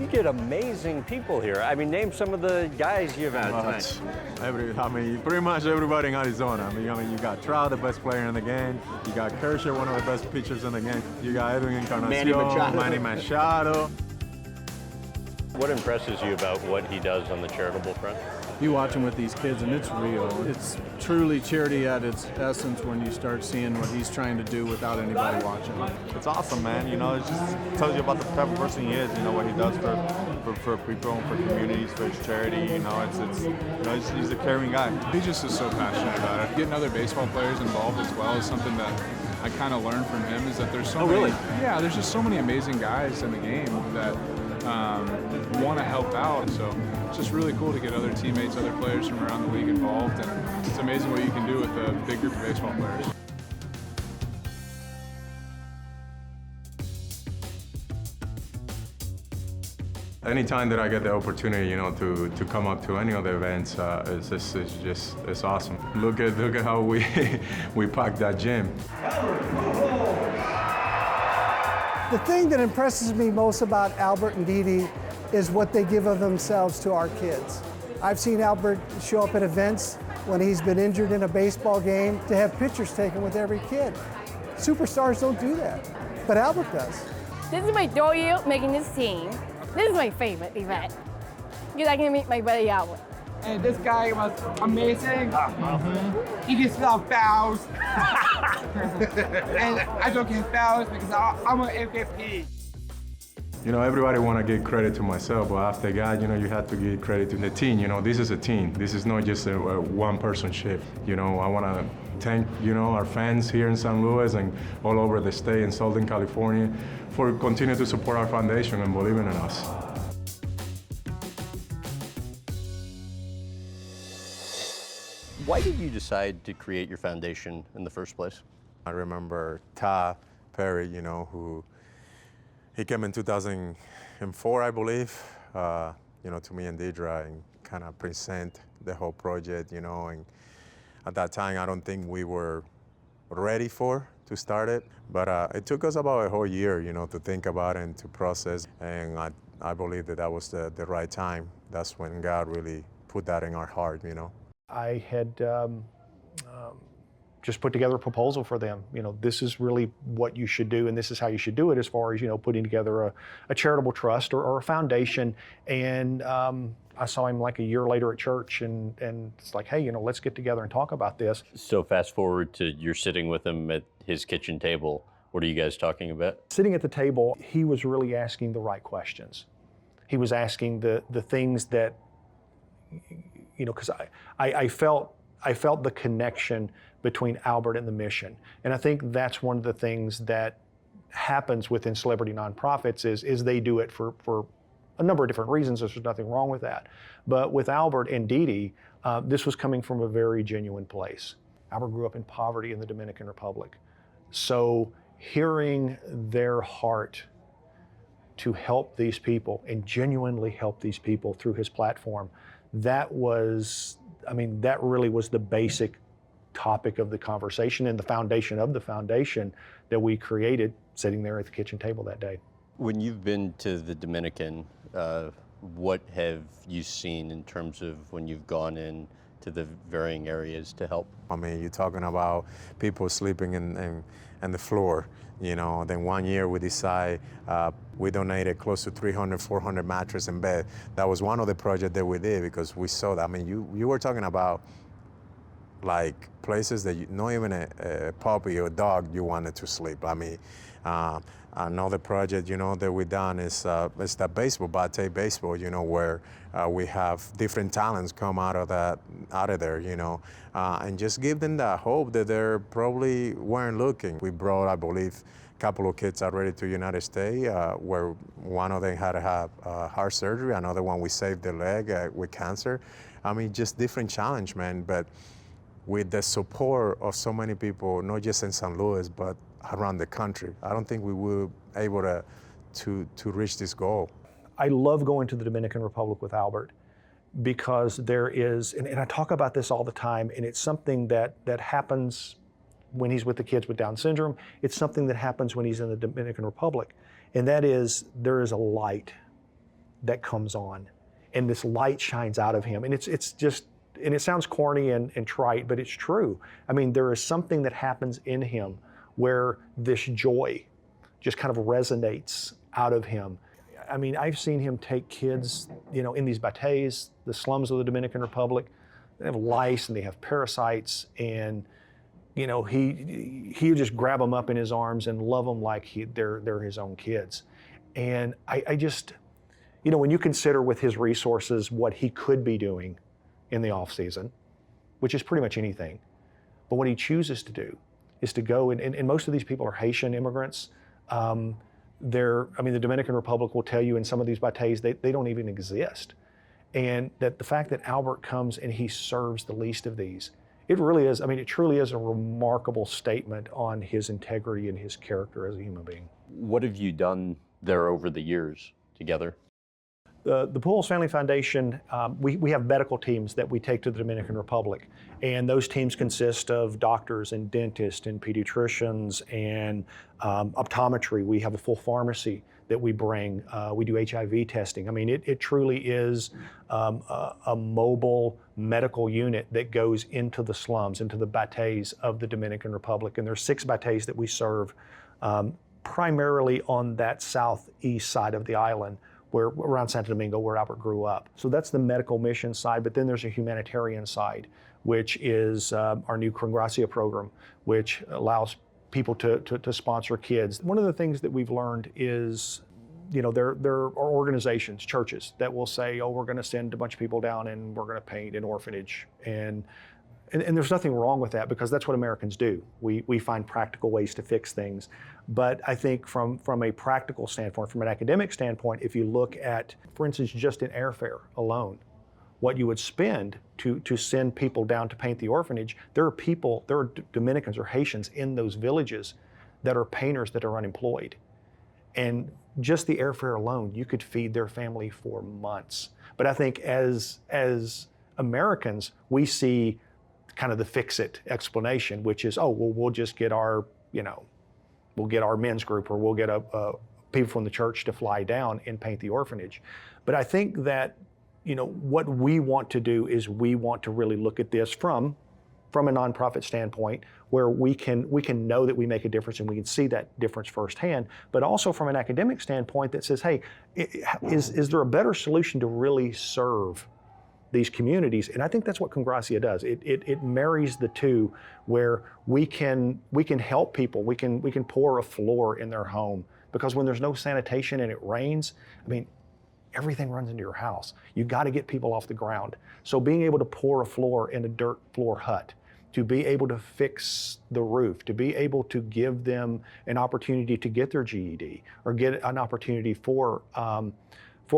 You get amazing people here. I mean, name some of the guys you've had tonight. Pretty much everybody in Arizona. I mean, you got Trout, the best player in the game. You got Kershaw, one of the best pitchers in the game. You got Edwin Encarnacion, Manny Machado. What impresses you about what he does on the charitable front? You watch him with these kids and it's real. It's truly charity at its essence when you start seeing what he's trying to do without anybody watching. It's awesome, man. You know, it just tells you about the type of person he is. You know what he does for people and for communities, for his charity. You know, he's a caring guy. He just is so passionate about it. Getting other baseball players involved as well is something that I kind of learned from him. Is that there's so many. Really? Yeah, there's just so many amazing guys in the game that want to help out. So it's just really cool to get other teammates, other players from around the league involved, and it's amazing what you can do with a big group of baseball players. Anytime that I get the opportunity, you know, to come up to any of the events, it's awesome. Look at how we we packed that gym. The thing that impresses me most about Albert and Didi is what they give of themselves to our kids. I've seen Albert show up at events when he's been injured in a baseball game to have pictures taken with every kid. Superstars don't do that, but Albert does. This is my debut making this team. This is my favorite event because I can meet my buddy Albert. And this guy was amazing. He just love fouls. And I don't get fouls because I'm an MVP. You know, everybody want to give credit to myself, but after God, you know, you have to give credit to the team. You know, this is a team. This is not just a one-person ship. You know, I want to thank, you know, our fans here in St. Louis and all over the state in Southern California for continuing to support our foundation and believing in us. Why did you decide to create your foundation in the first place? I remember Ta Perry, you know, he came in 2004, I believe, you know, to me and Deidre and kind of present the whole project, you know, and at that time, I don't think we were ready to start it, but it took us about a whole year, you know, to think about it and to process, and I believe that was the right time. That's when God really put that in our heart, you know. I had just put together a proposal for them. You know, this is really what you should do, and this is how you should do it as far as, you know, putting together a charitable trust or a foundation. And I saw him like a year later at church, and it's like, hey, you know, let's get together and talk about this. So fast forward to you're sitting with him at his kitchen table. What are you guys talking about? Sitting at the table, he was really asking the right questions. He was asking the things that, you know, because I felt the connection between Albert and the mission. And I think that's one of the things that happens within celebrity nonprofits is they do it for a number of different reasons. There's nothing wrong with that. But with Albert and Didi, this was coming from a very genuine place. Albert grew up in poverty in the Dominican Republic. So hearing their heart to help these people and genuinely help these people through his platform, that really was the basic topic of the conversation and the foundation of the foundation that we created sitting there at the kitchen table that day. When you've been to the Dominican, what have you seen in terms of when you've gone in to the varying areas to help? I mean, you're talking about people sleeping in the floor, you know. Then one year we decide we donated close to 300, 400 mattresses and bed. That was one of the projects that we did because we saw that. I mean, you were talking about like places that not even a puppy or a dog you wanted to sleep. I mean, another project, you know, that we done is that baseball, Bate baseball, you know, where we have different talents come out of there, you know, and just give them that hope that they probably weren't looking. We brought, I believe, a couple of kids already to United States, where one of them had to have heart surgery, another one we saved the leg with cancer. I mean, just different challenge, man, but with the support of so many people, not just in St. Louis, but around the country, I don't think we were able to reach this goal. I love going to the Dominican Republic with Albert because there is, and I talk about this all the time, and it's something that happens when he's with the kids with Down syndrome. It's something that happens when he's in the Dominican Republic, and that is there is a light that comes on, and this light shines out of him. And it's just, and it sounds corny and trite, but it's true. I mean, there is something that happens in him where this joy just kind of resonates out of him. I mean, I've seen him take kids, you know, in these bateys, the slums of the Dominican Republic. They have lice and they have parasites, and you know, he would just grab them up in his arms and love them like they're his own kids. And I just, you know, when you consider with his resources what he could be doing in the off season, which is pretty much anything, but what he chooses to do is to go, and most of these people are Haitian immigrants. I mean, the Dominican Republic will tell you in some of these bateys, they don't even exist. And that the fact that Albert comes and he serves the least of these, it really is, I mean, it truly is a remarkable statement on his integrity and his character as a human being. What have you done there over the years together? The Pujols Family Foundation, we have medical teams that we take to the Dominican Republic, and those teams consist of doctors and dentists and pediatricians and optometry. We have a full pharmacy that we bring. We do HIV testing. I mean, it truly is a mobile medical unit that goes into the slums, into the bateys of the Dominican Republic. And there's 6 bateys that we serve primarily on that southeast side of the island, where around Santo Domingo, where Albert grew up. So that's the medical mission side, but then there's a humanitarian side, which is our new Congracia program, which allows people to sponsor kids. One of the things that we've learned is, you know, there are organizations, churches, that will say, oh, we're gonna send a bunch of people down and we're gonna paint an orphanage. And there's nothing wrong with that, because that's what Americans do. We find practical ways to fix things. But I think from a practical standpoint, from an academic standpoint, if you look at, for instance, just in airfare alone, what you would spend to send people down to paint the orphanage, there are Dominicans or Haitians in those villages that are painters that are unemployed. And just the airfare alone, you could feed their family for months. But I think as Americans, we see kind of the fix-it explanation, which is, oh, well, we'll just get our, you know, we'll get our men's group, or we'll get people from the church to fly down and paint the orphanage. But I think that, you know, what we want to do is we want to really look at this from a nonprofit standpoint, where we can know that we make a difference and we can see that difference firsthand, but also from an academic standpoint that says, hey, is there a better solution to really serve these communities? And I think that's what Congracia does. It marries the two, where we can help people. We can pour a floor in their home, because when there's no sanitation and it rains, I mean, everything runs into your house. You got to get people off the ground. So being able to pour a floor in a dirt floor hut, to be able to fix the roof, to be able to give them an opportunity to get their GED, or get an opportunity for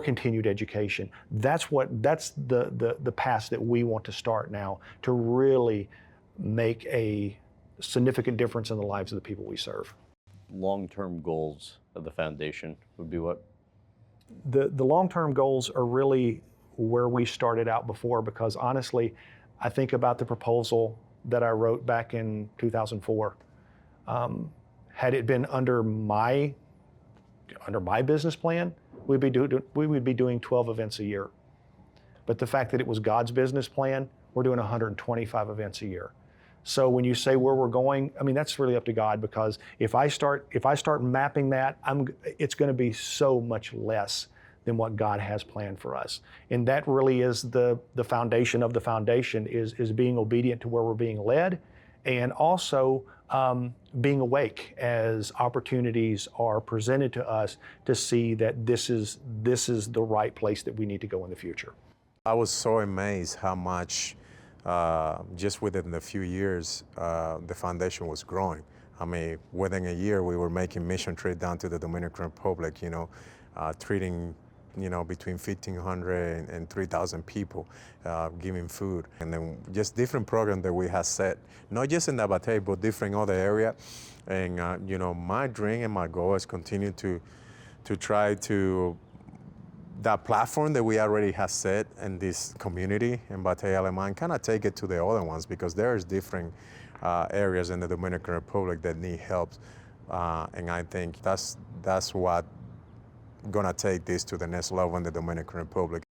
continued education. That's the path that we want to start now, to really make a significant difference in the lives of the people we serve. Long-term goals of the foundation would be what? The long-term goals are really where we started out before, because honestly, I think about the proposal that I wrote back in 2004. Had it been under my business plan, we would be doing 12 events a year. But the fact that it was God's business plan, we're doing 125 events a year. So when you say where we're going, I mean, that's really up to God, because if I start mapping that, it's going to be so much less than what God has planned for us. And that really is the foundation of the foundation, is being obedient to where we're being led, and also being awake as opportunities are presented to us to see that this is the right place that we need to go in the future. I was so amazed how much, just within a few years, the foundation was growing. I mean, within a year, we were making mission trip down to the Dominican Republic, you know, treating, you know, between 1,500 and 3,000 people, giving food. And then just different programs that we have set, not just in the Batey, but different other area. And, you know, my dream and my goal is continue to try to, that platform that we already have set in this community in Batey Alemán, kind of take it to the other ones, because there's different areas in the Dominican Republic that need help. And I think that's what gonna take this to the next level in the Dominican Republic.